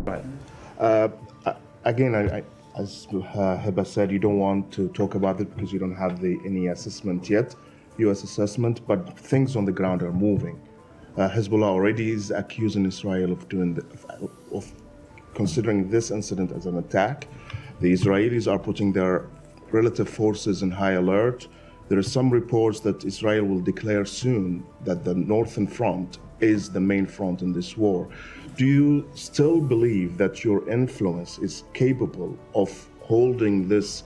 Go Again, as Heba said, you don't want to talk about it because you don't have any assessment yet, U.S. assessment, but things on the ground are moving. Hezbollah already is accusing Israel of considering this incident as an attack. The Israelis are putting their relative forces in high alert. There are some reports that Israel will declare soon that the Northern Front is the main front in this war. Do you still believe that your influence is capable of holding this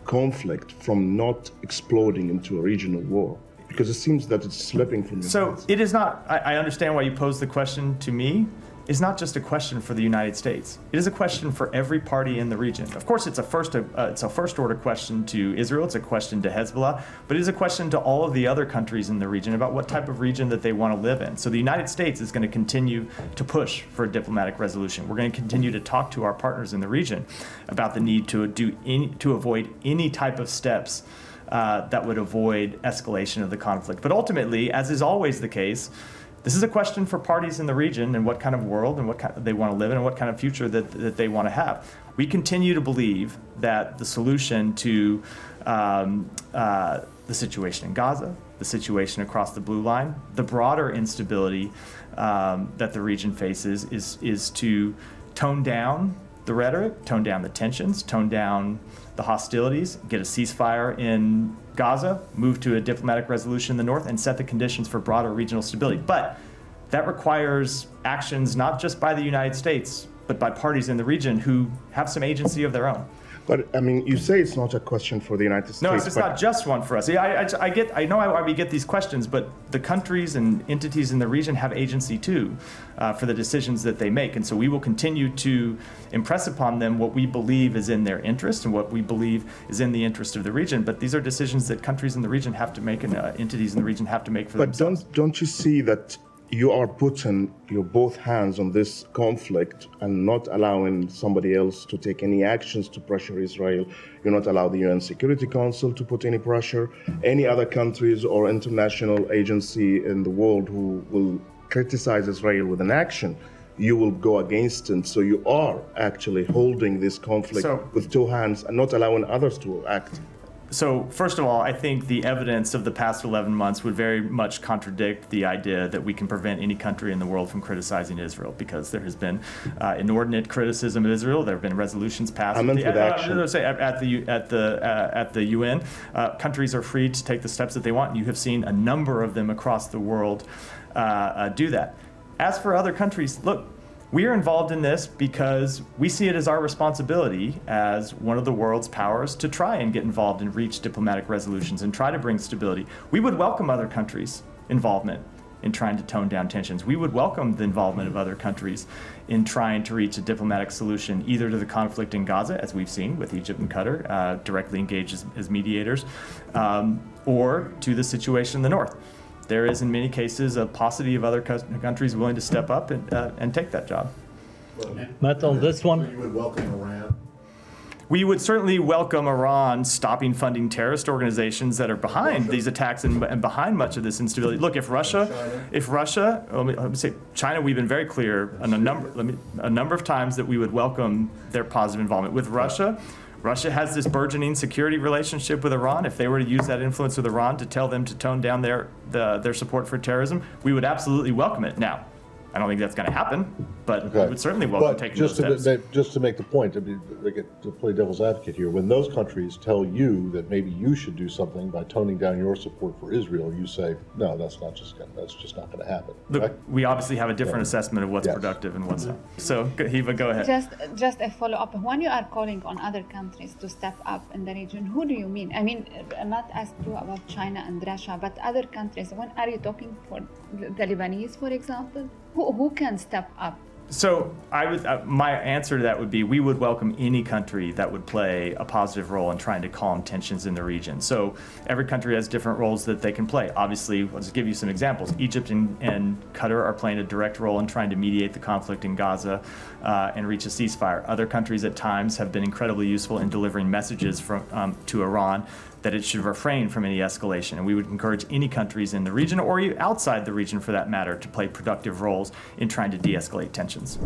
conflict from not exploding into a regional war? Because it seems that it's slipping from your So hands. it is not, I understand why you posed the question to me. It's not just a question for the United States. It is a question for every party in the region. Of course, it's a first order question to Israel. It's a question to Hezbollah, but it is a question to all of the other countries in the region about what type of region that they want to live in. So the United States is going to continue to push for a diplomatic resolution. We're going to continue to talk to our partners in the region about the need to avoid any type of steps that would avoid escalation of the conflict. But ultimately, as is always the case, this is a question for parties in the region and what kind of world and what kind they want to live in and what kind of future that they want to have. We continue to believe that the solution to the situation in Gaza, the situation across the blue line, the broader instability that the region faces is to tone down the rhetoric, tone down the tensions, tone down the hostilities, get a ceasefire in Gaza, move to a diplomatic resolution in the north, and set the conditions for broader regional stability. But that requires actions not just by the United States, but by parties in the region who have some agency of their own. But I mean, you say it's not a question for the United States. No, it's not just one for us. I know why we get these questions, but the countries and entities in the region have agency too for the decisions that they make. And so we will continue to impress upon them what we believe is in their interest and what we believe is in the interest of the region. But these are decisions that countries in the region have to make and entities in the region have to make for themselves. But don't you see that you are putting your both hands on this conflict and not allowing somebody else to take any actions to pressure Israel? You're not allowing the UN Security Council to put any pressure, any other countries or international agency in the world who will criticize Israel with an action. You will go against it. So you are actually holding this conflict with two hands and not allowing others to act. So first of all, I think the evidence of the past 11 months would very much contradict the idea that we can prevent any country in the world from criticizing Israel, because there has been inordinate criticism of Israel. There have been resolutions passed at the UN. Countries are free to take the steps that they want, and you have seen a number of them across the world do that. As for other countries, look, we are involved in this because we see it as our responsibility as one of the world's powers to try and get involved and reach diplomatic resolutions and try to bring stability. We would welcome other countries' involvement in trying to tone down tensions. We would welcome the involvement of other countries in trying to reach a diplomatic solution, either to the conflict in Gaza, as we've seen with Egypt and Qatar, directly engaged as mediators, or to the situation in the north. There is, in many cases, a paucity of other countries willing to step up and take that job. Matt, on this one? You would welcome Iran? We would certainly welcome Iran stopping funding terrorist organizations that are behind these attacks and behind much of this instability. Look, if Russia, let me say China, we've been very clear on a number of times that we would welcome their positive involvement. With Russia has this burgeoning security relationship with Iran. If they were to use that influence with Iran to tell them to tone down their support for terrorism, we would absolutely welcome it. Now, I don't think that's going to happen, but we would certainly welcome taking those steps. Just to make the point, I mean, to play devil's advocate here, when those countries tell you that maybe you should do something by toning down your support for Israel, you say, no, that's just not going to happen. Look, right? we obviously have a different assessment of what's productive and what's not. So, Hiva, go ahead. Just a follow-up. When you are calling on other countries to step up in the region, who do you mean? I mean, I'm not asking you about China and Russia, but other countries. When are you talking for the Lebanese, for example? Who can step up? So my answer to that would be we would welcome any country that would play a positive role in trying to calm tensions in the region. So every country has different roles that they can play. Obviously, I'll just give you some examples. Egypt and Qatar are playing a direct role in trying to mediate the conflict in Gaza and reach a ceasefire. Other countries at times have been incredibly useful in delivering messages to Iran that it should refrain from any escalation. And we would encourage any countries in the region or outside the region for that matter to play productive roles in trying to de-escalate tensions.